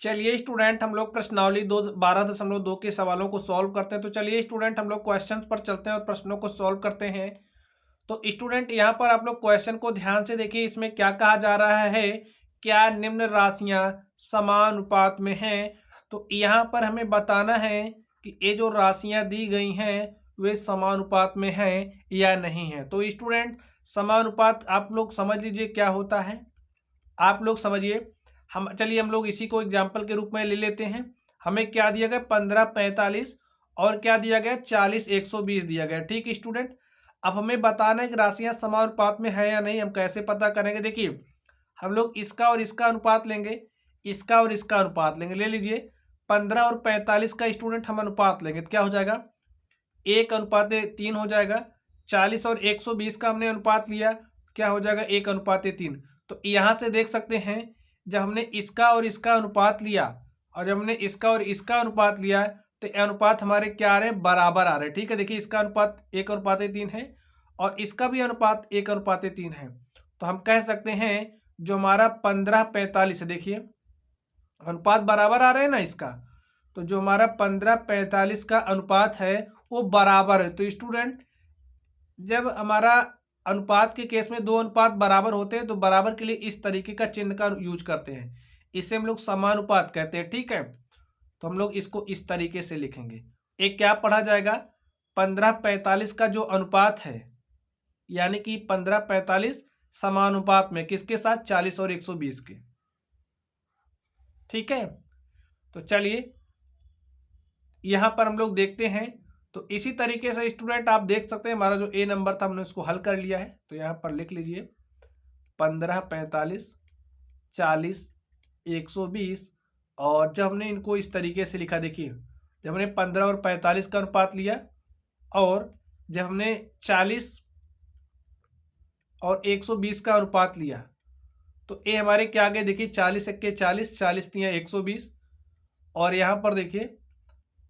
चलिए स्टूडेंट, हम लोग प्रश्नावली 12.2 के सवालों को सॉल्व करते हैं। तो चलिए स्टूडेंट, हम लोग क्वेश्चन पर चलते हैं और प्रश्नों को सॉल्व करते हैं। तो स्टूडेंट, यहाँ पर आप लोग क्वेश्चन को ध्यान से देखिए। इसमें क्या कहा जा रहा है, क्या निम्न राशियां समानुपात में हैं। तो यहाँ पर हमें बताना है कि ये जो राशियां दी गई हैं वे समानुपात में हैं या नहीं है। तो स्टूडेंट, समानुपात आप लोग समझ लीजिए क्या होता है। आप लोग समझिए। हम लोग इसी को एग्जाम्पल के रूप में ले लेते हैं। हमें क्या दिया गया, 1545 और क्या दिया गया, 40 120 दिया गया। ठीक स्टूडेंट, अब हमें बताना है कि राशियां समानुपात में है या नहीं। हम कैसे पता करेंगे, देखिए हम लोग इसका और इसका अनुपात लेंगे, इसका और इसका अनुपात लेंगे। ले लीजिए 15 और 45 का स्टूडेंट हम अनुपात लेंगे तो क्या हो जाएगा, 1:3 हो जाएगा। 40 और 120 का हमने अनुपात लिया, क्या हो जाएगा, 1:3। तो यहाँ से देख सकते हैं, जब हमने इसका और इसका अनुपात लिया और जब हमने इसका और इसका अनुपात लिया तो अनुपात हमारे क्या आ रहे हैं, बराबर आ रहे हैं। ठीक है, देखिए इसका अनुपात 1:3 है और इसका भी अनुपात 1:3 है। तो हम कह सकते हैं जो हमारा 1545 है, देखिए अनुपात बराबर आ रहे हैं ना इसका। तो जो हमारा 1545 का अनुपात है वो बराबर है। तो स्टूडेंट, जब हमारा अनुपात के केस में दो अनुपात बराबर होते हैं तो बराबर के लिए इस तरीके का चिन्ह का यूज करते हैं। इसे हम लोग समानुपात कहते हैं। ठीक है, तो हम लोग इसको इस तरीके से लिखेंगे। एक क्या पढ़ा जाएगा, 1545 का जो अनुपात है, यानी कि 1545 समानुपात में किसके साथ, 40 और 120 के। ठीक है, तो चलिए यहां पर हम लोग देखते हैं। तो इसी तरीके से स्टूडेंट आप देख सकते हैं, हमारा जो ए नंबर था हमने उसको हल कर लिया है। तो यहाँ पर लिख लीजिए 1545 40 120। और जब हमने इनको इस तरीके से लिखा, देखिए जब हमने 15 और 45 का अनुपात लिया और जब हमने 40 और 120 का अनुपात लिया तो ए हमारे क्या आ गए, देखिए 40 1 के 40, 40 3 120। और यहाँ पर देखिए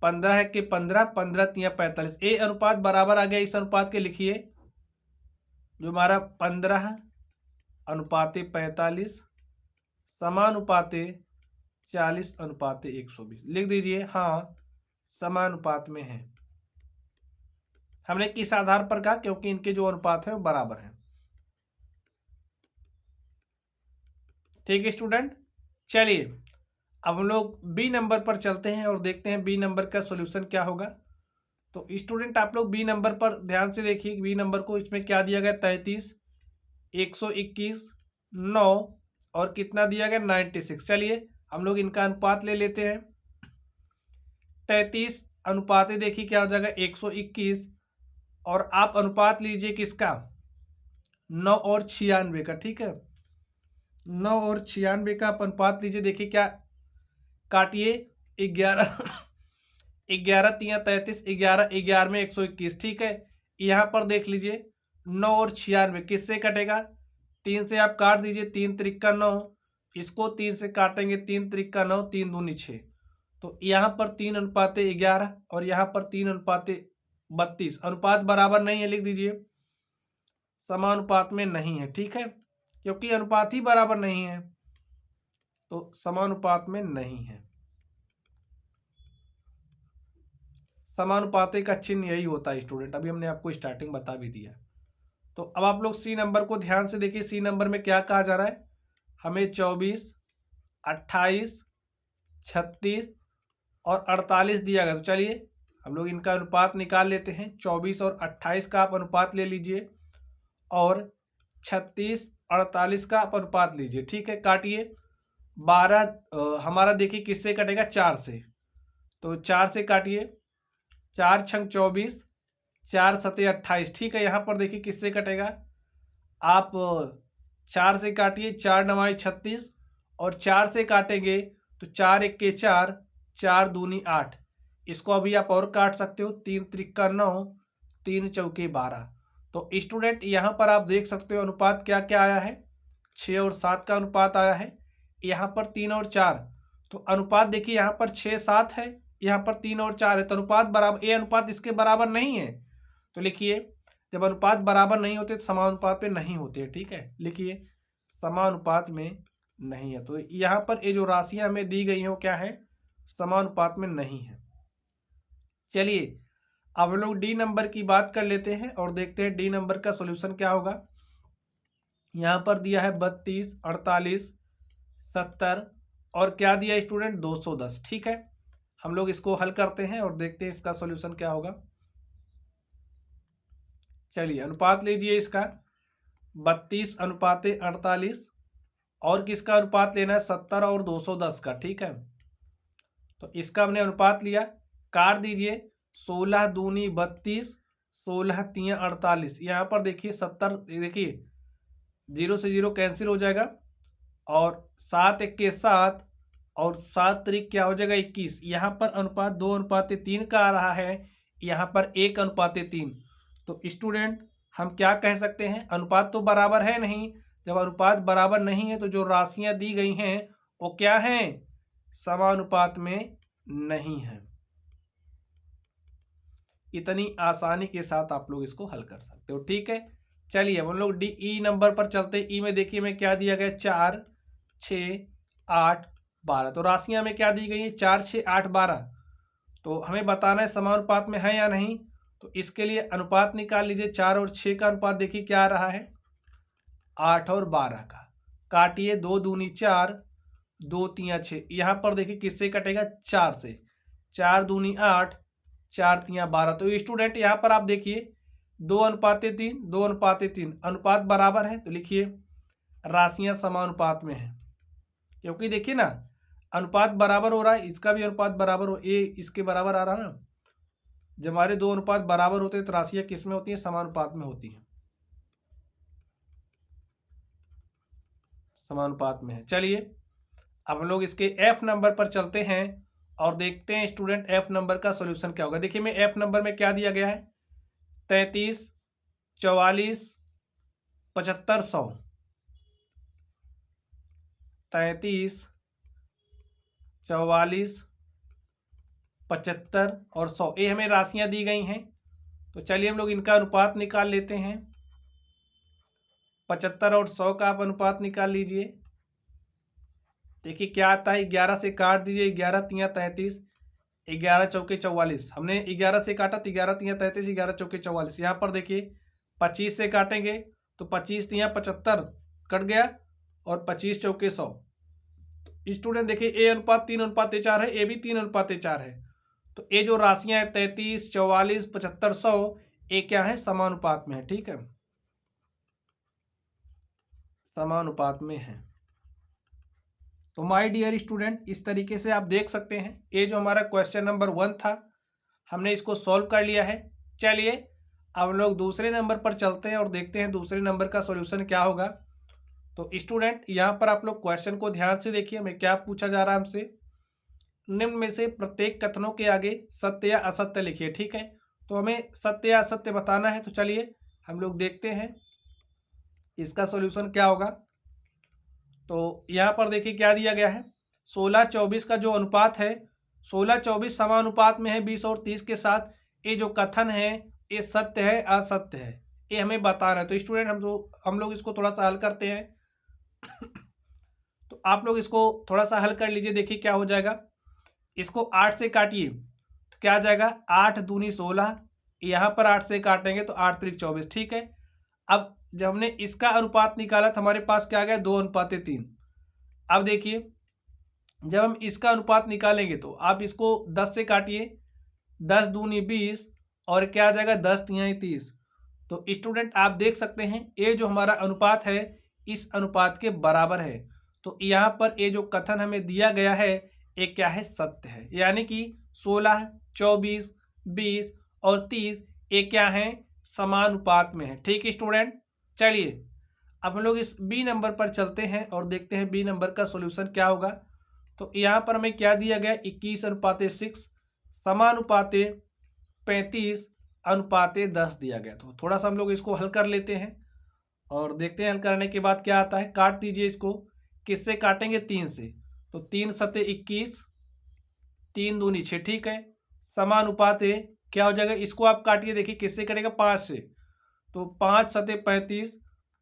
15 है के 15, 15 3 45। ए अनुपात बराबर आ गया इस अनुपात के। लिखिए जो हमारा 15:45 समानुपाते 40:120 लिख दीजिए। हाँ, समानुपात में है। हमने किस आधार पर कहा, क्योंकि इनके जो अनुपात है वो बराबर है। ठीक है स्टूडेंट, चलिए अब हम लोग बी नंबर पर चलते हैं और देखते हैं बी नंबर का सॉल्यूशन क्या होगा। तो स्टूडेंट आप लोग बी नंबर पर ध्यान से देखिए। बी नंबर को इसमें क्या दिया गया, 33 121 9 और कितना दिया गया, 96। चलिए हम लोग इनका अनुपात ले लेते हैं। 33 अनुपात देखिए क्या हो जाएगा, 121। और आप अनुपात लीजिए किसका, 9 और 96 का। ठीक है, 9 और 96 का आप अनुपात लीजिए। देखिए क्या, काटिए 11 11 3 33, 11 11 में 121। ठीक है, यहाँ पर देख लीजिए 9 और 96 किससे कटेगा, 3 से आप काट दीजिए, 3 त्रिक 9, इसको 3 से काटेंगे, 3 त्रिक 9, 3 दूनी 6। तो यहाँ पर 3:11 और यहाँ पर 3:32। अनुपात बराबर नहीं है, लिख दीजिए समानुपात में नहीं है। ठीक है, क्योंकि अनुपात ही बराबर नहीं है तो समानुपात में नहीं है। समानुपाती का चिन्ह यही होता है स्टूडेंट, अभी हमने आपको स्टार्टिंग बता भी दिया। तो अब आप लोग सी नंबर को ध्यान से देखिए। सी नंबर में क्या कहा जा रहा है, हमें 24 28 36 और 48 दिया गया। तो चलिए हम लोग इनका अनुपात निकाल लेते हैं। 24 और 28 का आप अनुपात ले लीजिए और 36 48 का आप अनुपात लीजिए। ठीक है, काटिए 12 हमारा देखिए किससे कटेगा, 4 से। तो 4 से काटिए, 4 छंग 24, 4 सते 28। ठीक है, यहाँ पर देखिए किससे कटेगा, आप 4 से काटिए, 4 9 36 और 4 से काटेंगे तो 4 1 के 4, 4 दूनी 8। इसको अभी आप और काट सकते हो, 3 त्रिक 9, 3 चौके 12। तो स्टूडेंट यहाँ पर आप देख सकते हो अनुपात क्या क्या आया है, 6 और 7 का अनुपात आया है। यहाँ पर 3 और 4, तो अनुपात देखिए यहाँ पर 6 7 है, यहाँ पर 3 और 4 है। तो अनुपात बराबर, ए अनुपात इसके बराबर नहीं है। तो लिखिए जब अनुपात बराबर नहीं होते तो समानुपात में नहीं होते। ठीक है, लिखिए समानुपात में नहीं है। तो यहाँ पर ये जो राशियां हमें दी गई हो क्या है, समानुपात में नहीं है। चलिए अब हम लोग डी नंबर की बात कर लेते हैं और देखते हैं डी नंबर का सॉल्यूशन क्या होगा। यहाँ पर दिया है 32, 48, 70 और क्या दिया स्टूडेंट 210। ठीक है, हम लोग इसको हल करते हैं और देखते हैं इसका सॉल्यूशन क्या होगा। चलिए अनुपात लीजिए इसका 32 अनुपात 48 और किसका अनुपात लेना है 70 और 210 का। ठीक है, तो इसका हमने अनुपात लिया, काट दीजिए 16 दूनी 32, 16 तियां 48। यहाँ पर देखिए 70, देखिए 0 से 0 कैंसिल हो जाएगा और 7 1 7 और 7 तरीक क्या हो जाएगा 21। यहाँ पर अनुपात 2:3 का आ रहा है, यहाँ पर 1:3। तो स्टूडेंट हम क्या कह सकते हैं, अनुपात तो बराबर है नहीं। जब अनुपात बराबर नहीं है तो जो राशियां दी गई हैं वो क्या हैं, समानुपात में नहीं है। इतनी आसानी के साथ आप लोग इसको हल कर सकते हो। ठीक है, चलिए अब हम लोग डी ई नंबर पर चलते हैं। ई में देखिए में क्या दिया गया 4, 6, 8, 12। तो राशियां हमें क्या दी गई है 4, 6, 8, 12। तो हमें बताना है समानुपात में है या नहीं। तो इसके लिए अनुपात निकाल लीजिए। 4 और 6 का अनुपात देखिए क्या आ रहा है 8 और 12 का। काटिए 2 दूनी 4, 2 तियां 6। यहाँ पर देखिए किससे कटेगा 4 से, 4 दूनी 8, 4 तियां 12। तो स्टूडेंट यहाँ पर आप देखिए 2:3, 2:3 अनुपात बराबर है। तो लिखिए राशियां समानुपात में है, क्योंकि देखिए ना अनुपात बराबर हो रहा है, इसका भी अनुपात बराबर हो, ए इसके बराबर आ रहा है ना। जब हमारे दो अनुपात बराबर होते हैं तो राशियां किस में होती हैं, समानुपात में होती हैं, समानुपात में है। चलिए अब हम लोग इसके एफ नंबर पर चलते हैं और देखते हैं स्टूडेंट एफ नंबर का सॉल्यूशन क्या होगा। देखिए मैं एफ नंबर में क्या दिया गया है 33, 44, 75, 100। 33, 44, 75 और 100 ये हमें राशियां दी गई हैं। तो चलिए हम लोग इनका अनुपात निकाल लेते हैं। 75 और 100 का आप अनुपात निकाल लीजिए। देखिए क्या आता है 11 से काट दीजिए, 11 तियां 33, 11 चौके 44। हमने 11 से काटा तो 11 तियां 33, 11 चौके 44। यहाँ पर देखिए 25 से काटेंगे तो 25 तियां 75 कट गया और 25 चौके 100। स्टूडेंट देखिए ए अनुपात 3:4 है, ए भी 3:4 है। तो ये जो राशियां हैं 33, 44, 75, 100 ये क्या है समानुपात में है। ठीक है, समानुपात में है। तो माय डियर स्टूडेंट इस तरीके से आप देख सकते हैं ये जो हमारा क्वेश्चन नंबर 1 था हमने इसको सॉल्व कर लिया है। चलिए अब हम लोग दूसरे नंबर पर चलते हैं और देखते हैं दूसरे नंबर का सॉल्यूशन क्या होगा। तो स्टूडेंट यहाँ पर आप लोग क्वेश्चन को ध्यान से देखिए, हमें क्या पूछा जा रहा है हमसे, निम्न में से प्रत्येक कथनों के आगे सत्य या असत्य लिखिए। ठीक है, तो हमें सत्य या असत्य बताना है। तो चलिए हम लोग देखते हैं इसका सॉल्यूशन क्या होगा। तो यहाँ पर देखिए क्या दिया गया है 16-24 का जो अनुपात है 16-24 समानुपात में है 20 और 30 के साथ। ये जो कथन है ये सत्य है असत्य है, ये हमें बताना है। तो स्टूडेंट हम लोग इसको थोड़ा सा हल करते हैं। तो आप लोग इसको थोड़ा सा हल कर लीजिए, देखिए क्या हो जाएगा। इसको 8 से काटिए तो क्या आ जाएगा 8 दूनी 16, यहाँ पर 8 से काटेंगे तो 8 त्रिक 24। ठीक है, अब जब हमने इसका अनुपात निकाला तो हमारे पास क्या आ गया 2:3। अब देखिए जब हम इसका अनुपात निकालेंगे तो आप इसको 10 से काटिए, 10 दूनी 20 और क्या आ जाएगा 10 तिहाई 30। तो स्टूडेंट आप देख सकते हैं ये जो हमारा अनुपात है इस अनुपात के बराबर है। तो यहाँ पर ये जो कथन हमें दिया गया है ये क्या है सत्य है, यानी कि 16, 24, 20 और 30 ये क्या है समानुपात में है। ठीक है स्टूडेंट, चलिए अब हम लोग इस बी नंबर पर चलते हैं और देखते हैं बी नंबर का सॉल्यूशन क्या होगा। तो यहाँ पर हमें क्या दिया गया 21:6 समानुपाते 35:10 दिया गया। तो थोड़ा सा हम लोग इसको हल कर लेते हैं और देखते हैं हल करने के बाद क्या आता है। काट दीजिए इसको, किससे काटेंगे 3 से, तो 3 सते 21, 3 दूनी 6। ठीक है, समानुपाते क्या हो जाएगा, इसको आप काटिए देखिए किससे करेगा 5 से, तो 5 सते 35,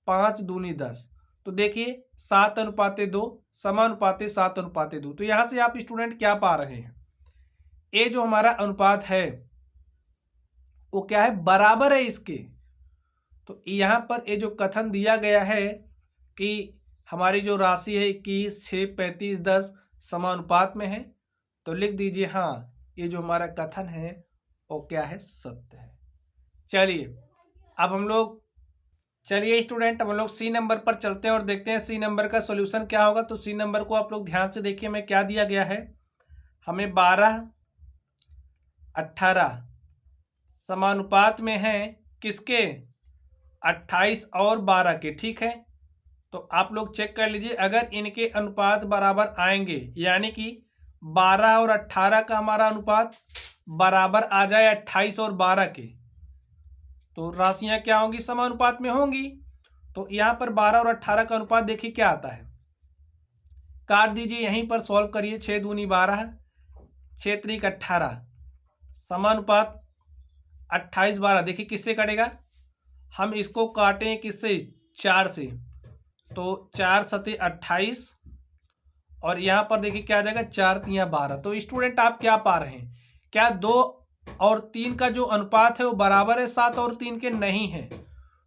5 दूनी 10। तो देखिए 7:2 समानुपाते 7:2। तो यहां से आप स्टूडेंट क्या पा रहे हैं, ये जो हमारा अनुपात है वो क्या है, बराबर है इसके। तो यहाँ पर ये जो कथन दिया गया है कि हमारी जो राशि है 21, 6, 35, 10 समानुपात में है, तो लिख दीजिए हाँ, ये जो हमारा कथन है वो क्या है, सत्य है। चलिए अब हम लोग अब हम लोग सी नंबर पर चलते हैं और देखते हैं सी नंबर का सॉल्यूशन क्या होगा। तो सी नंबर को आप लोग ध्यान से देखिए, हमें क्या दिया गया है, हमें 12, 18 समानुपात में है किसके, 28 और 12 के, ठीक है। तो आप लोग चेक कर लीजिए, अगर इनके अनुपात बराबर आएंगे, यानी कि 12 और 18 का हमारा अनुपात बराबर आ जाए 28 और 12 के, तो राशियां क्या होंगी, समानुपात में होंगी। तो यहां पर 12 और 18 का अनुपात देखिए क्या आता है, काट दीजिए, यहीं पर सॉल्व करिए, 6 दूनी 12, 6 त्रिक 18 समानुपात 28 12, देखिए किससे कटेगा, हम इसको काटें किससे, 4 से, तो 4 सते 28 और यहाँ पर देखिए क्या आ जाएगा, 4 तियां 12। तो स्टूडेंट आप क्या पा रहे हैं, क्या 2 और 3 का जो अनुपात है वो बराबर है 7 और 3 के, नहीं है।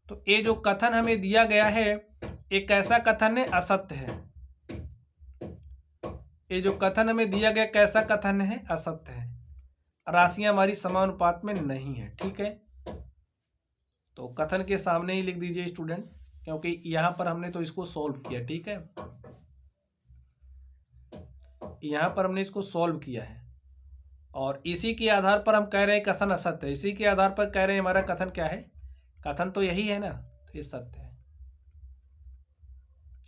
तो ये जो कथन हमें दिया गया है एक कैसा कथन है, असत्य है। ये जो कथन हमें दिया गया कैसा कथन है, असत्य है, राशियां हमारी समानुपात में नहीं है, ठीक है। तो कथन के सामने ही लिख दीजिए स्टूडेंट, क्योंकि यहां पर हमने तो इसको सॉल्व किया, ठीक है, यहां पर हमने इसको सॉल्व किया है और इसी के आधार पर हम कह रहे हैं कथन असत्य है। इसी के आधार पर कह रहे हैं हमारा कथन क्या है, कथन तो यही है ना, तो ये सत्य है।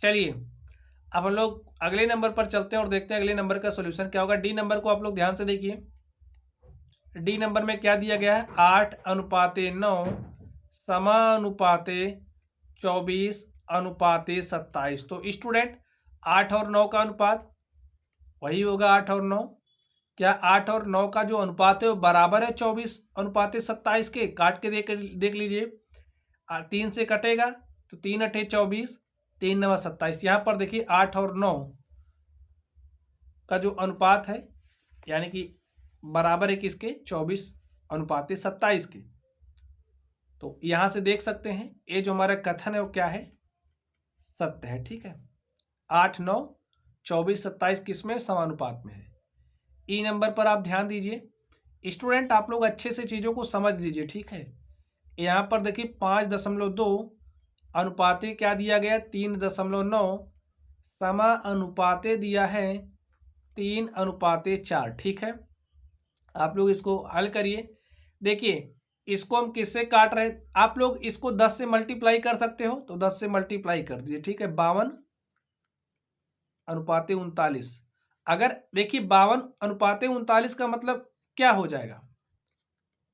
चलिए अब हम लोग अगले नंबर पर चलते हैं और देखते हैं अगले नंबर का सॉल्यूशन क्या होगा। डी नंबर को आप लोग ध्यान से देखिए, डी नंबर में क्या दिया गया है, 8:9 समानुपाते 24:27। तो स्टूडेंट 8 और 9 का अनुपात वही होगा, 8 और 9, क्या 8 और 9 का जो अनुपात है वो बराबर है 24:27 के, काट के देख लीजिए, 3 से कटेगा तो 3 अठे 24, 3 नवा 27। यहाँ पर देखिए 8 और 9 का जो अनुपात है यानी कि बराबर है किसके, 24:27 के। तो यहाँ से देख सकते हैं ये जो हमारा कथन है वो क्या है, सत्य है, ठीक है। 8, 9, 24, 27 किस में, समानुपात में है। ई नंबर पर आप ध्यान दीजिए स्टूडेंट, आप लोग अच्छे से चीज़ों को समझ लीजिए, ठीक है। यहाँ पर देखिए 5.2 अनुपाते क्या दिया गया, 3.9 समानुपाते दिया है 3:4, ठीक है। आप लोग इसको हल करिए, देखिए इसको हम किससे काट रहे हैं, आप लोग इसको 10 से मल्टीप्लाई कर सकते हो, तो 10 से मल्टीप्लाई कर दीजिए, ठीक है। 52:39। अगर देखिए 52:39 का मतलब क्या हो जाएगा,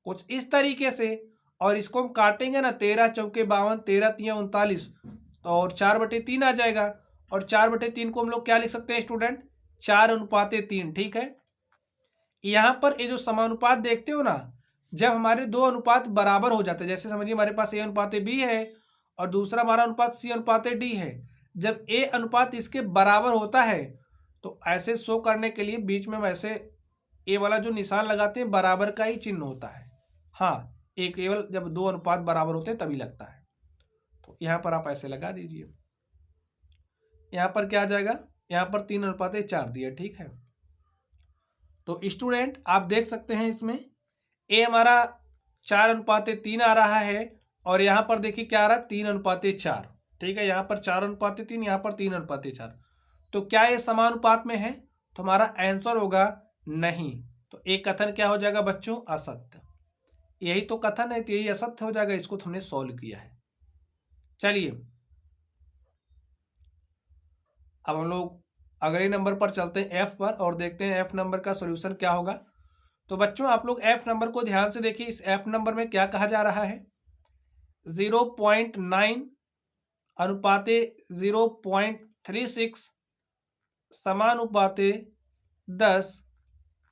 कुछ इस तरीके से, और इसको हम काटेंगे ना, 13 चौके 52, 13 तियां 39, तो और 4/3 आ जाएगा, और 4/3 को हम लोग क्या लिख सकते हैं स्टूडेंट, 4:3, ठीक है। यहाँ पर ये जो समानुपात देखते हो ना, जब हमारे दो अनुपात बराबर हो जाते हैं, जैसे समझिए हमारे पास ए अनुपात बी है और दूसरा हमारा अनुपात सी अनुपात डी है, जब ए अनुपात इसके बराबर होता है तो ऐसे शो करने के लिए बीच में वैसे ए वाला जो निशान लगाते हैं बराबर का ही चिन्ह होता है। हाँ, एक केवल जब दो अनुपात बराबर होते हैं तभी लगता है, तो यहाँ पर आप ऐसे लगा दीजिए। यहाँ पर क्या आ जाएगा, यहाँ पर 3:4 दिया, ठीक है। तो स्टूडेंट आप देख सकते हैं इसमें ए हमारा 4:3 आ रहा है और यहाँ पर देखिए क्या आ रहा है, 3:4, ठीक है। यहाँ पर 4:3, यहाँ पर 3:4। तो क्या ये समानुपात में है, तो हमारा आंसर होगा नहीं। तो एक कथन क्या हो जाएगा बच्चों, असत्य। यही तो कथन है, तो यही असत्य हो जाएगा, इसको तो हमने सॉल्व किया है। चलिए अब हम लोग अगले नंबर पर चलते हैं एफ पर और देखते हैं एफ नंबर का सॉल्यूशन क्या होगा। तो बच्चों आप लोग एफ नंबर को ध्यान से देखिए, इस एफ नंबर में क्या कहा जा रहा है, 0.9 अनुपाते 0.36 समानुपाते 10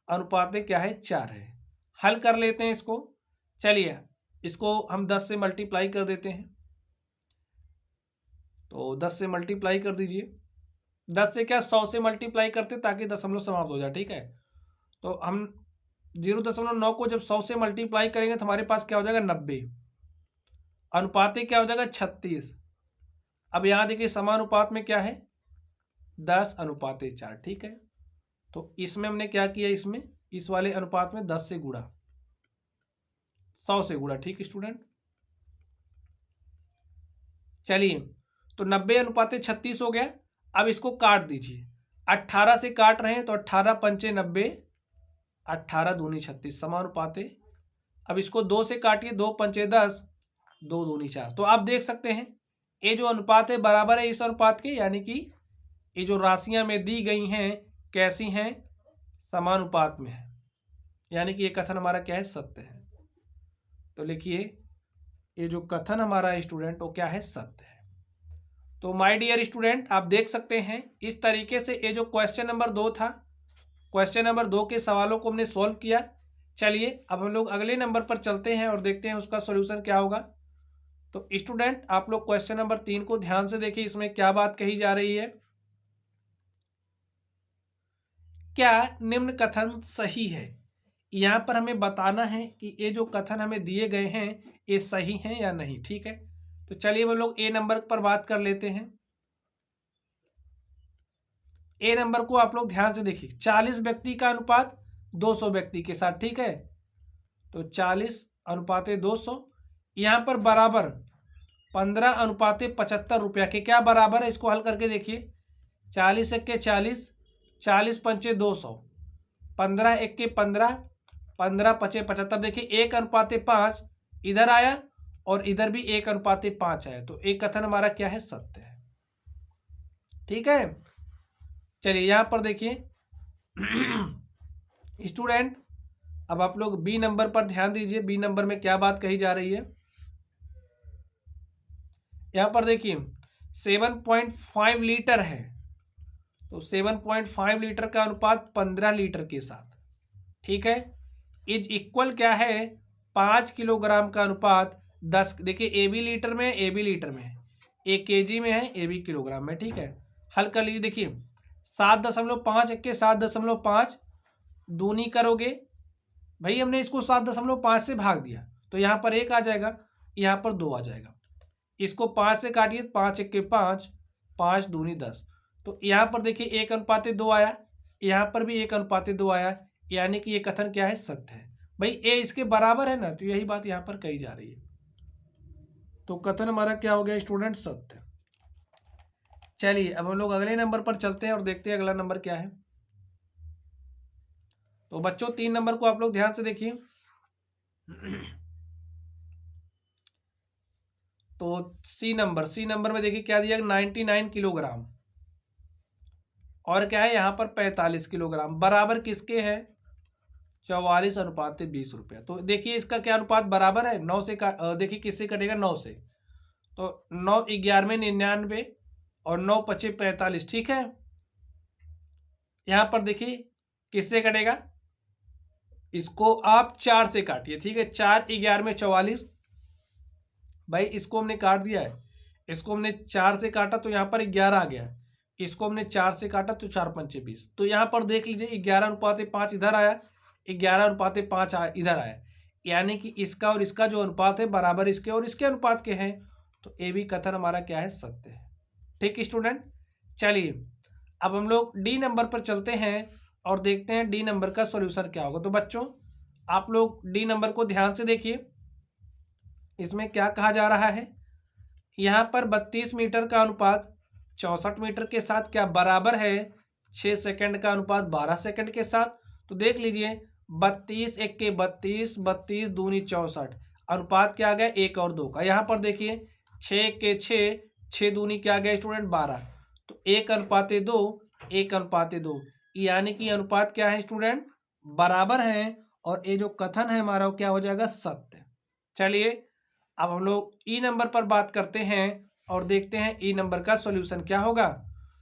अनुपाते क्या है, 4 है। हल कर लेते हैं इसको, चलिए इसको हम 10 से मल्टीप्लाई कर देते हैं। तो 10 से मल्टीप्लाई कर दीजिए। 10 से क्या 100 से मल्टीप्लाई करते ताकि दशमलव समाप्त हो जाए, ठीक है। तो हम 0.9 को जब 100 से मल्टीप्लाई करेंगे तो हमारे पास क्या हो जाएगा 90, अनुपाते क्या हो जाएगा 36। अब यहाँ देखिए समानुपात में क्या है 10:4, ठीक है। तो इसमें हमने क्या किया, इसमें इस वाले अनुपात में 10 से गुणा, 100 से गुणा, ठीक स्टूडेंट। चलिए तो 90:36 हो गया। अब इसको काट दीजिए, 18 से काट रहे हैं तो 18 पंचे 90, 18 दूनी 36 समानुपाते। अब इसको 2 से काटिए, 2 पंचे 10, 2 दूनी 4। तो आप देख सकते हैं ये जो अनुपात है बराबर है इस अनुपात के, यानी कि ये जो राशियां में दी गई हैं कैसी हैं, समानुपात में है, यानी कि ये कथन हमारा क्या है, सत्य है। तो लिखिए ये जो कथन हमारा है स्टूडेंट वो क्या है, सत्य है। तो माय डियर स्टूडेंट आप देख सकते हैं इस तरीके से ये जो क्वेश्चन नंबर 2 था, क्वेश्चन नंबर 2 के सवालों को हमने सॉल्व किया। चलिए अब हम लोग अगले नंबर पर चलते हैं और देखते हैं उसका सॉल्यूशन क्या होगा। तो स्टूडेंट आप लोग क्वेश्चन नंबर 3 को ध्यान से देखिए, इसमें क्या बात कही जा रही है। क्या निम्न कथन सही है? यहाँ पर हमें बताना है कि ये जो कथन हमें दिए गए हैं ये सही हैं या नहीं, ठीक है। तो चलिए हम लोग ए नंबर पर बात कर लेते हैं। ए नंबर को आप लोग ध्यान से देखिए, 40 व्यक्ति का अनुपात 200 व्यक्ति के साथ, ठीक है। तो 40:200 यहाँ पर बराबर 15:75 रुपया के क्या बराबर है, इसको हल करके देखिए। 40 एक के 40, 40 पंचे 200, 15 एक के 15, 15 पचे 75। देखिए 1:5 इधर आया और इधर भी 1:5 आया, तो एक कथन हमारा क्या है, सत्य है, ठीक है। चलिए यहां पर देखिए स्टूडेंट अब आप लोग बी नंबर पर ध्यान दीजिए, बी नंबर में क्या बात कही जा रही है। यहां पर देखिए 7.5 लीटर है, तो 7.5 लीटर का अनुपात 15 लीटर के साथ, ठीक है, इज इक्वल क्या है 5 किलोग्राम का अनुपात 10। देखिए ए बी लीटर में, ए बी लीटर में है, ए केजी में है, ए बी किलोग्राम में, ठीक है। हल कर लीजिए, देखिए 7.5 एक के 7.5 दूनी करोगे, भाई हमने इसको 7.5 से भाग दिया तो यहाँ पर 1 आ जाएगा, यहाँ पर 2 आ जाएगा। इसको 5 से काटिए, 5 एक के 5, 5 दूनी 10। तो यहाँ पर देखिए 1:2 आया, यहाँ पर भी 1:2 आया, यानी कि ये कथन क्या है, सत्य है। भाई ए इसके बराबर है ना, तो यही बात यहाँ पर कही जा रही है। तो कथन हमारा क्या हो गया स्टूडेंट, सत्य। चलिए अब हम लोग अगले नंबर पर चलते हैं और देखते हैं अगला नंबर क्या है। तो बच्चों 3 नंबर को आप लोग ध्यान से देखिए। तो सी नंबर में देखिए क्या दिया, 99 किलोग्राम और क्या है यहाँ पर 45 किलोग्राम, बराबर किसके हैं, 44:20 रुपया। तो देखिए इसका क्या अनुपात बराबर है, 9 से देखिए किससे कटेगा, 9 से। तो 9 11 99 और 9 पचे 45, ठीक है। यहाँ पर देखिए किससे कटेगा, इसको आप 4 से काटिए, ठीक है। 4 11 44, भाई इसको हमने काट दिया है, इसको हमने 4 से काटा तो यहाँ पर 11 आ गया, इसको हमने 4 से काटा तो 4 पंचे 20। तो यहाँ पर देख लीजिए 11:5 इधर आया, 11:5 इधर आया, यानी कि इसका और इसका जो अनुपात है बराबर इसके और इसके अनुपात के हैं। तो ये भी कथन हमारा क्या है, सत्य है, ठीक स्टूडेंट। चलिए अब हम लोग डी नंबर पर चलते हैं और देखते हैं डी नंबर का सॉल्यूशन क्या होगा। तो बच्चों आप लोग डी नंबर को ध्यान से देखिए, इसमें क्या कहा जा रहा है। यहाँ पर 32 मीटर का अनुपात 64 मीटर के साथ क्या बराबर है 6 सेकंड का अनुपात 12 सेकंड के साथ। तो देख लीजिए 32 एक के 32, 32 दूनी 64, अनुपात क्या आ गया 1 और 2 का। यहाँ पर देखिए 6 के 6, 6 दूनी क्या आ गया स्टूडेंट 12, तो 1:2, 1:2, यानी कि अनुपात क्या है स्टूडेंट, बराबर है। और ये जो कथन है हमारा वो क्या हो जाएगा, सत्य। चलिए अब हम लोग ई नंबर पर बात करते हैं और देखते हैं ई नंबर का सॉल्यूशन क्या होगा।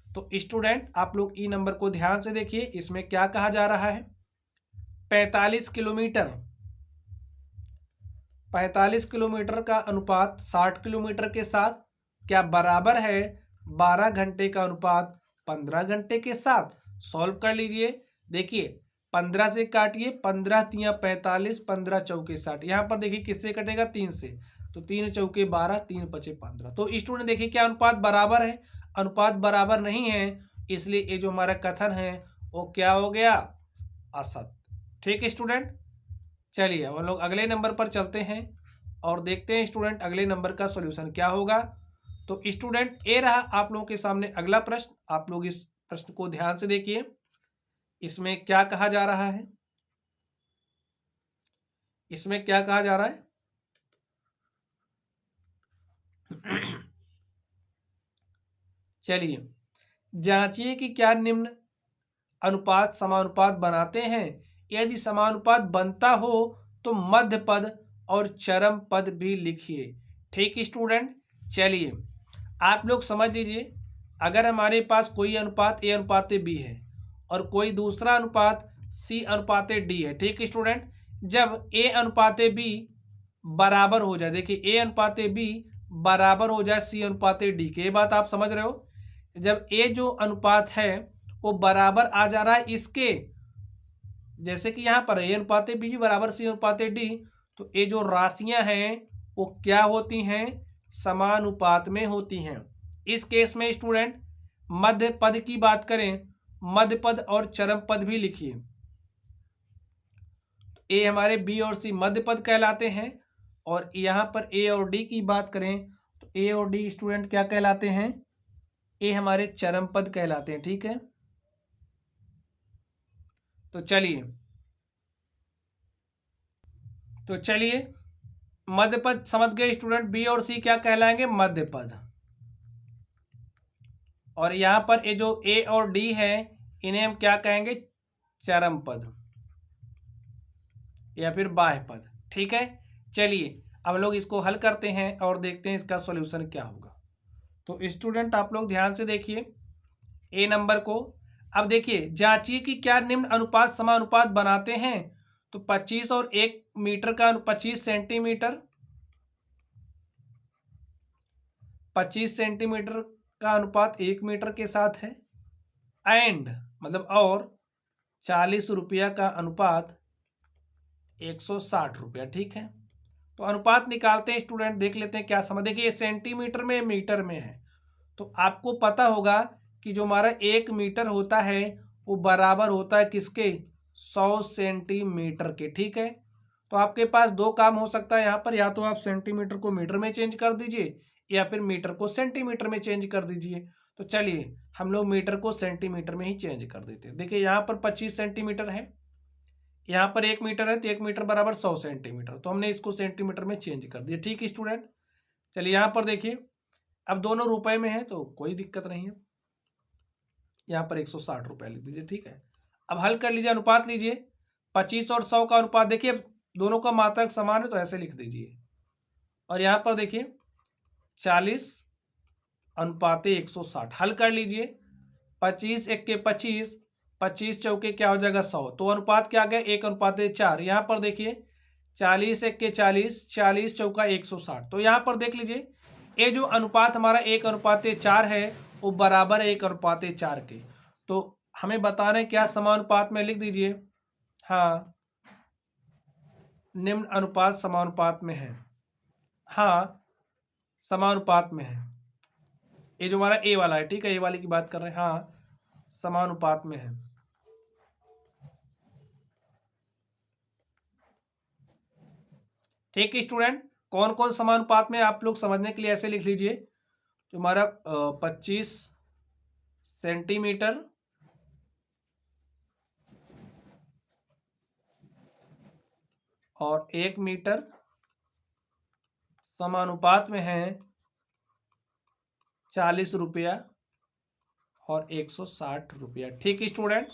तो स्टूडेंट आप लोग ई नंबर को ध्यान से देखिए, इसमें क्या कहा जा रहा है। 45 किलोमीटर का अनुपात 60 किलोमीटर के साथ क्या बराबर है 12 घंटे का अनुपात 15 घंटे के साथ सॉल्व कर लीजिए। देखिए 15 से काटिए, 15 तिया 45, 15 चौके 60। यहाँ पर देखिए किससे कटेगा, 3 से, तो 3 चौके 12, 3 पचे 15। तो स्टूडेंट देखिए क्या अनुपात बराबर है, अनुपात बराबर नहीं है, इसलिए ये जो हमारा कथन है वो क्या हो गया, असत। ठीक है स्टूडेंट, चलिए अब हम लोग अगले नंबर पर चलते हैं और देखते हैं स्टूडेंट अगले नंबर का सॉल्यूशन क्या होगा। तो स्टूडेंट ये रहा आप लोगों के सामने अगला प्रश्न। आप लोग इस प्रश्न को ध्यान से देखिए, इसमें क्या कहा जा रहा है, इसमें क्या कहा जा रहा है। चलिए, जांचिए कि क्या निम्न अनुपात समानुपात बनाते हैं, यदि समानुपात बनता हो तो मध्य पद और चरम पद भी लिखिए। ठीक स्टूडेंट, चलिए आप लोग समझ लीजिए, अगर हमारे पास कोई अनुपात ए अनुपात बी है और कोई दूसरा अनुपात सी अनुपात डी है। ठीक स्टूडेंट, जब ए अनुपात बी बराबर हो जाए, देखिए ए अनुपात बी बराबर हो जाए सी अनुपात डी के, ये बात आप समझ रहे हो। जब ए जो अनुपात है वो बराबर आ जा रहा है इसके, जैसे कि यहाँ पर ए अनुपात बी बराबर सी अनुपात डी, तो ये जो राशियां हैं वो क्या होती हैं, समानुपात में होती हैं। इस केस में स्टूडेंट मध्य पद की बात करें, मध्य पद और चरम पद भी लिखिए। ए हमारे बी और सी मध्य पद कहलाते हैं, और यहाँ पर ए और डी की बात करें तो ए और डी स्टूडेंट क्या कहलाते हैं, ए हमारे चरम पद कहलाते हैं। ठीक है, तो चलिए मध्य पद समझ गए स्टूडेंट, बी और सी क्या कहलाएंगे, मध्य पद। और यहां पर ये जो ए और डी है इन्हें हम क्या कहेंगे, चरम पद या फिर बाह्य पद। ठीक है, चलिए अब लोग इसको हल करते हैं और देखते हैं इसका सॉल्यूशन क्या होगा। तो स्टूडेंट आप लोग ध्यान से देखिए ए नंबर को। अब देखिए जांचिए कि क्या निम्न अनुपात समानुपात बनाते हैं। तो 25 और 1 मीटर का 25 सेंटीमीटर, 25 सेंटीमीटर का अनुपात 1 मीटर के साथ है, एंड मतलब और 40 रुपया का अनुपात 160 रुपया। ठीक है, तो अनुपात निकालते हैं स्टूडेंट, देख लेते हैं क्या समझ। देखिए ये सेंटीमीटर में मीटर में है, तो आपको पता होगा कि जो हमारा 1 मीटर होता है वो बराबर होता है किसके, 100 सेंटीमीटर के। ठीक है, तो आपके पास दो काम हो सकता है यहाँ पर, या तो आप सेंटीमीटर को मीटर में चेंज कर दीजिए या फिर मीटर को सेंटीमीटर में चेंज कर दीजिए। तो चलिए हम लोग मीटर को सेंटीमीटर में ही चेंज कर देते हैं। देखिए यहाँ पर 25 सेंटीमीटर है, यहाँ पर 1 मीटर है, तो 1 मीटर बराबर 100 सेंटीमीटर, तो हमने इसको सेंटीमीटर में चेंज कर दिया। ठीक है स्टूडेंट, चलिए यहाँ पर देखिए अब दोनों रुपए में है तो कोई दिक्कत नहीं है, यहाँ पर 160 रुपया लिख दीजिए। ठीक है, अब हल कर लीजिए, अनुपात लीजिए 25 और 100 का अनुपात। देखिए दोनों का मात्रक समान है तो ऐसे लिख दीजिए, और यहाँ पर देखिए 40 अनुपात 160, हल कर लीजिए। 25 एक के 25, 25 चौके क्या हो जाएगा 100, तो अनुपात क्या आ गया 1 अनुपात 4। यहाँ पर देखिए 40 एक के 40, 40 चौका 160, तो यहाँ पर देख लीजिए ये जो अनुपात हमारा 1 अनुपात 4 है वो बराबर है 1 अनुपात 4 के। तो हमें बताना है क्या, समानुपात में लिख दीजिए, हाँ निम्न अनुपात समानुपात में है, हाँ समानुपात में है। ये जो हमारा ए वाला है, ठीक है, ए वाले की बात कर रहे हैं, हाँ समानुपात में है। ठीक है स्टूडेंट, कौन कौन समानुपात में आप लोग समझने के लिए ऐसे लिख लीजिए, जो हमारा 25 सेंटीमीटर और 1 मीटर समानुपात में है 40 रुपया और 160 रुपया। ठीक है स्टूडेंट,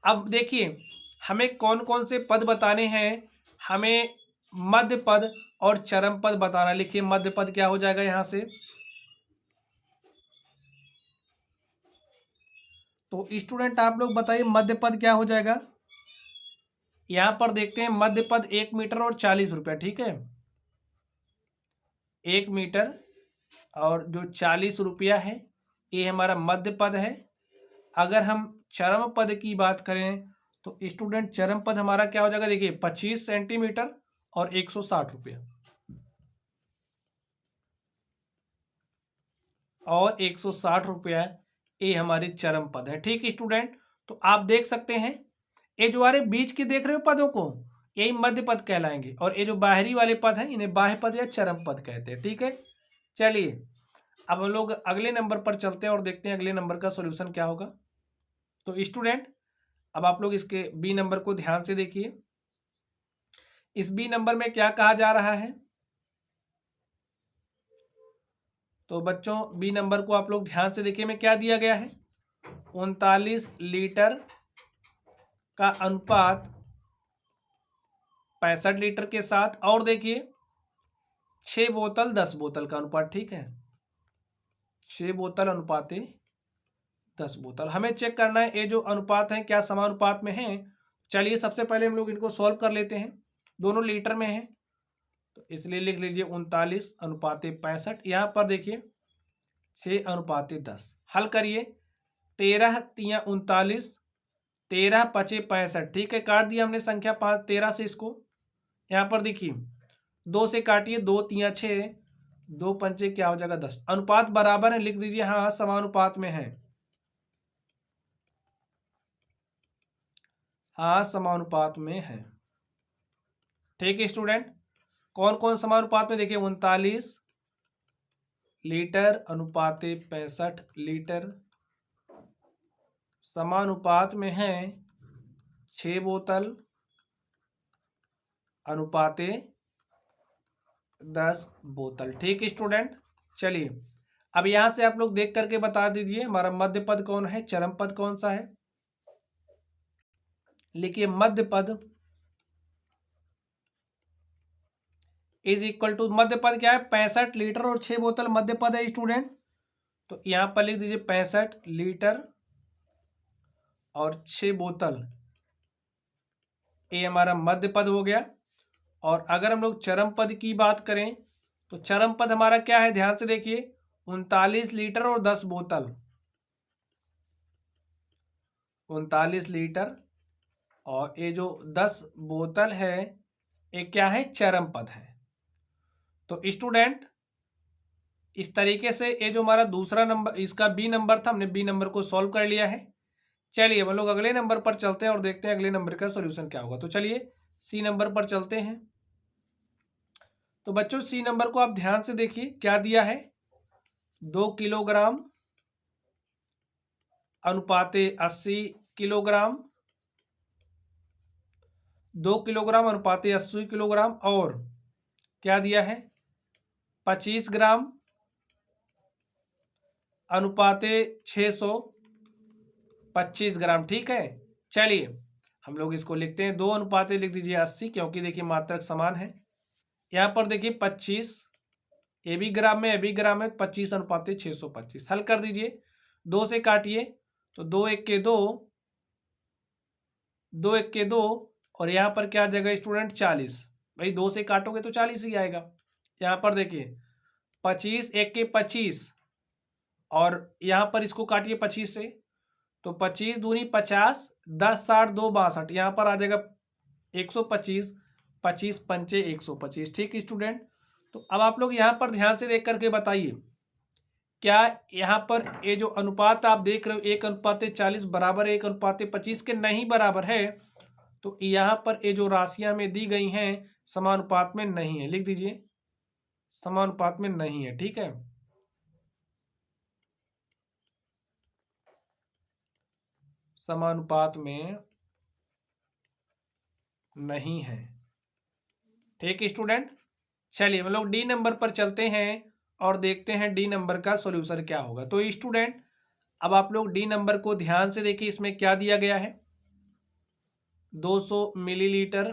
अब देखिए हमें कौन कौन से पद बताने हैं, हमें मध्य पद और चरम पद बताना। लिखिए मध्य पद क्या हो जाएगा यहां से, तो स्टूडेंट आप लोग बताइए मध्य पद क्या हो जाएगा। यहां पर देखते हैं मध्य पद 1 मीटर और 40 रुपया। ठीक है, 1 मीटर और जो 40 रुपया है ये हमारा मध्य पद है। अगर हम चरम पद की बात करें तो स्टूडेंट चरम पद हमारा क्या हो जाएगा, देखिए 25 सेंटीमीटर और 160 रुपया, और 160 रुपया ये हमारी चरम पद है। ठीक स्टूडेंट, तो आप देख सकते हैं ये जो हमारे बीच के देख रहे हो पदों को, यही मध्य पद कहलाएंगे, और ये जो बाहरी वाले पद हैं इन्हें बाह्य पद या चरम पद कहते हैं। ठीक है, चलिए अब हम लोग अगले नंबर पर चलते हैं और देखते हैं अगले नंबर का सॉल्यूशन क्या होगा। तो स्टूडेंट अब आप लोग इसके बी नंबर को ध्यान से देखिए। इस बी नंबर में क्या कहा जा रहा है, तो बच्चों बी नंबर को आप लोग ध्यान से देखिए, में क्या दिया गया है, 39 लीटर का अनुपात 65 लीटर के साथ, और देखिए 6 बोतल 10 बोतल का अनुपात। ठीक है, 6 बोतल अनुपाते 10 बोतल। हमें चेक करना है ये जो अनुपात है क्या समानुपात में है। चलिए सबसे पहले हम लोग इनको सॉल्व कर लेते हैं, दोनों लीटर में है तो इसलिए लिख लीजिए 39 अनुपाते 65। यहाँ पर देखिए 6 अनुपाते 10, हल करिए, 13 तिया 39, 13 पचे 65। ठीक है, काट दिया हमने संख्या 5 13 से इसको। यहाँ पर देखिए 2 से काटिए, 2 तिया 6, 2 पंचे क्या हो जाएगा 10। अनुपात बराबर है, लिख दीजिए हाँ समानुपात में है, हाँ समानुपात में है। ठीक है स्टूडेंट, कौन कौन समानुपात में, देखिए 39 लीटर अनुपाते 65 लीटर समानुपात में है 6 बोतल अनुपाते 10 बोतल। ठीक स्टूडेंट, चलिए अब यहां से आप लोग देख करके बता दीजिए हमारा मध्य पद कौन है, चरम पद कौन सा है। लिखिए मध्य पद इज इक्वल टू, मध्य पद क्या है 65 लीटर और 6 बोतल मध्य पद है स्टूडेंट। तो यहां पर लिख दीजिए 65 लीटर और 6 बोतल, ये हमारा मध्य पद हो गया। और अगर हम लोग चरम पद की बात करें तो चरम पद हमारा क्या है, ध्यान से देखिए 39 लीटर और 10 बोतल, 39 लीटर और ये जो 10 बोतल है ये क्या है, चरम पद है। तो स्टूडेंट इस तरीके से ये जो हमारा दूसरा नंबर, इसका बी नंबर था, हमने बी नंबर को सॉल्व कर लिया है। चलिए हम लोग अगले नंबर पर चलते हैं और देखते हैं अगले नंबर का सॉल्यूशन क्या होगा। तो चलिए सी नंबर पर चलते हैं। तो बच्चों सी नंबर को आप ध्यान से देखिए क्या दिया है, 2 किलोग्राम अनुपाते 80 किलोग्राम, 2 किलोग्राम अनुपाते 80 किलोग्राम, और क्या दिया है 25 ग्राम अनुपाते 625 ग्राम। ठीक है, चलिए हम लोग इसको लिखते हैं, 2 अनुपाते लिख दीजिए 80, क्योंकि देखिए मात्रक समान है। यहाँ पर देखिए 25, ये भी ग्राम में, ये भी ग्राम में, 25 अनुपाते 625। हल कर दीजिए, 2 से काटिए तो 2 1 के 2, 2 1 के 2, और यहाँ पर क्या आ जाएगा स्टूडेंट 40। भाई 2 से काटोगे तो 40 ही आएगा। यहाँ पर देखिए 25 1 के 25, और यहाँ पर इसको काटिए 25 से तो 25 दूनी 50, 10 60 2 62, यहाँ पर आ जाएगा 125, 25 पंचे 125। ठीक स्टूडेंट, तो अब आप लोग यहाँ पर ध्यान से देख करके बताइए क्या यहाँ पर ये जो अनुपात आप देख रहे हो 1:40 बराबर 1:25 के नहीं बराबर है। तो यहाँ पर ये जो राशियां में दी गई हैं समानुपात में नहीं है, लिख दीजिए समानुपात में नहीं है। ठीक है, समानुपात में नहीं है। ठीक स्टूडेंट, चलिए हम लोग डी नंबर पर चलते हैं और देखते हैं डी नंबर का सॉल्यूशन क्या होगा। तो स्टूडेंट अब आप लोग डी नंबर को ध्यान से देखिए, इसमें क्या दिया गया है, 200 मिलीलीटर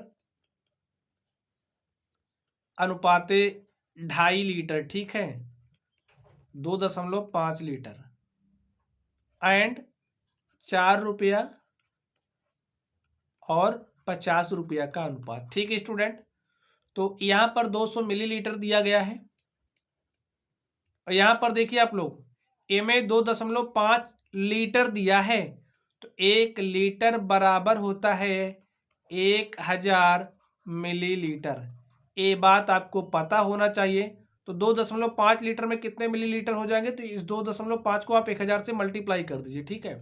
अनुपाते 2.5 लीटर। ठीक है, 2.5 लीटर एंड 4 रुपया और 50 रुपया का अनुपात। ठीक है स्टूडेंट, तो यहाँ पर 200 मिलीलीटर दिया गया है और यहाँ पर देखिए आप लोग, ए में 2.5 लीटर दिया है, तो 1 लीटर बराबर होता है 1000 मिलीलीटर। ये बात आपको पता होना चाहिए। तो 2.5 लीटर में कितने मिलीलीटर हो जाएंगे, तो इस 2.5 को आप 1000 से मल्टीप्लाई कर दीजिए, ठीक है।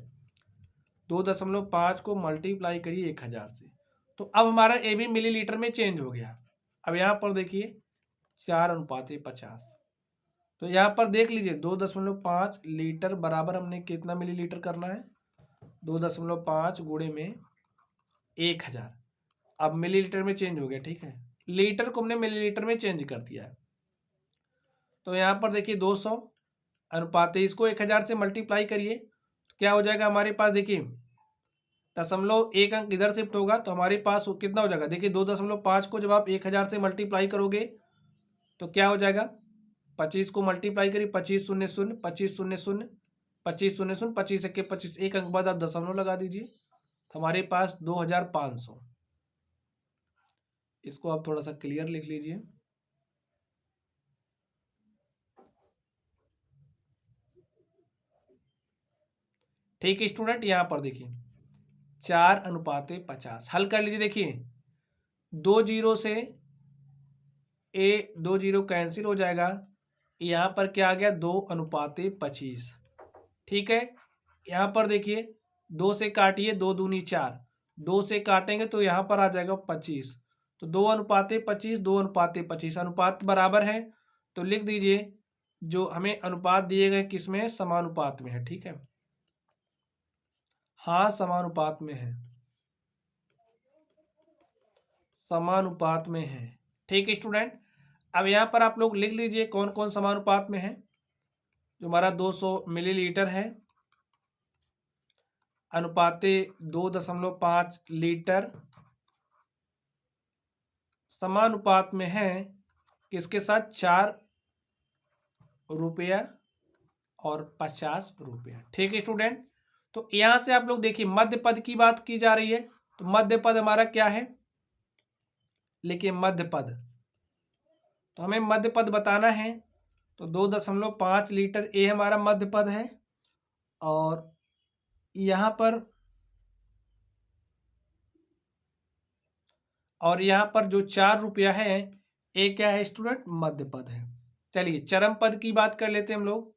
2.5 को मल्टीप्लाई करिए 1000 से, तो अब हमारा ए भी मिलीलीटर में चेंज हो गया। अब यहाँ पर देखिए 4:50, तो यहाँ पर देख लीजिए 2.5 लीटर बराबर हमने कितना मिलीलीटर करना है, 2.5 गुणे में 1000। अब मिलीलीटर में चेंज हो गया, ठीक है। लीटर को हमने मिलीलीटर में चेंज कर दिया है। तो यहाँ पर देखिए 200 अनुपात इसको 1000 से मल्टीप्लाई करिए, तो क्या हो जाएगा हमारे पास, देखिए 0.1 अंक इधर शिफ्ट होगा, तो हमारे पास कितना हो जाएगा, देखिए 2.5 को जब आप 1000 से मल्टीप्लाई करोगे तो क्या हो जाएगा, 25 को मल्टीप्लाई करिए, 25 शून्य शून्य, 25 शून्य शून्य, 25 शून्य शून्य, 25 के 25, एक अंक बाद आप दशमलव लगा दीजिए, तो हमारे पास 2500। इसको आप थोड़ा सा क्लियर लिख लीजिए। ठीक है स्टूडेंट, यहाँ पर देखिए 4:50 हल कर लीजिए। देखिए 2 जीरो से 2 जीरो कैंसिल हो जाएगा, यहाँ पर क्या आ गया 2:25। ठीक है, यहाँ पर देखिए 2 से काटिए, 2 दूनी 4, 2 से काटेंगे तो यहाँ पर आ जाएगा 25, तो 2:25, 2:25 अनुपात बराबर है, तो लिख दीजिए जो हमें अनुपात दिए गए किसमें, समानुपात में है, ठीक है। हाँ समानुपात में है, समानुपात में है। ठीक है स्टूडेंट, अब यहाँ पर आप लोग लिख लीजिए कौन कौन समानुपात में है। जो हमारा 200 मिलीलीटर है अनुपाते 2.5 लीटर समानुपात में है किसके साथ, 4 रुपया और 50 रुपया। ठीक है स्टूडेंट, तो यहां से आप लोग देखिए मध्य पद की बात की जा रही है, तो मध्य पद हमारा क्या है, लिखिए मध्य पद। तो हमें मध्य पद बताना है, तो 2.5 लीटर ए हमारा मध्य पद है, और यहाँ पर जो 4 रुपया है ए क्या है स्टूडेंट, मध्य पद है। चलिए चरम पद की बात कर लेते हैं हम लोग।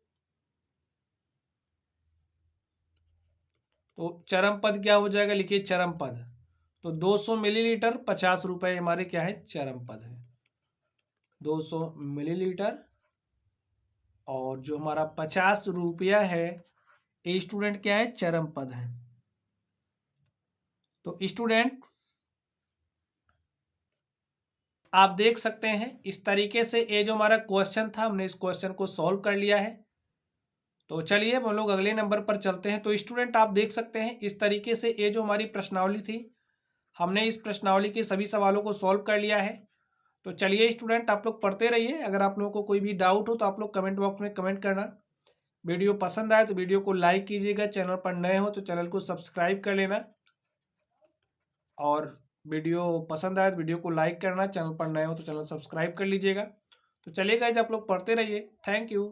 तो चरम पद क्या हो जाएगा, लिखिए चरम पद। तो 200 मिलीलीटर 50 रुपए हमारे क्या है, चरम पद है। 200 मिलीलीटर और जो हमारा 50 रुपया है ये स्टूडेंट क्या है, चरम पद है। तो स्टूडेंट आप देख सकते हैं इस तरीके से ये जो हमारा क्वेश्चन था हमने इस क्वेश्चन को सॉल्व कर लिया है। तो चलिए हम लोग अगले नंबर पर चलते हैं। तो स्टूडेंट आप देख सकते हैं इस तरीके से ये जो हमारी प्रश्नावली थी हमने इस प्रश्नावली के सभी सवालों को सॉल्व कर लिया है। तो चलिए स्टूडेंट आप लोग पढ़ते रहिए, अगर आप लोगों को कोई भी डाउट हो तो आप लोग कमेंट बॉक्स में कमेंट करना। वीडियो पसंद आए तो वीडियो को लाइक कीजिएगा, चैनल पर नए हो तो चैनल को सब्सक्राइब कर लेना, और वीडियो पसंद आए तो वीडियो को लाइक करना, चैनल पर नए हो तो चैनल सब्सक्राइब कर लीजिएगा। तो चलिए गाइस आप लोग पढ़ते रहिए, थैंक यू।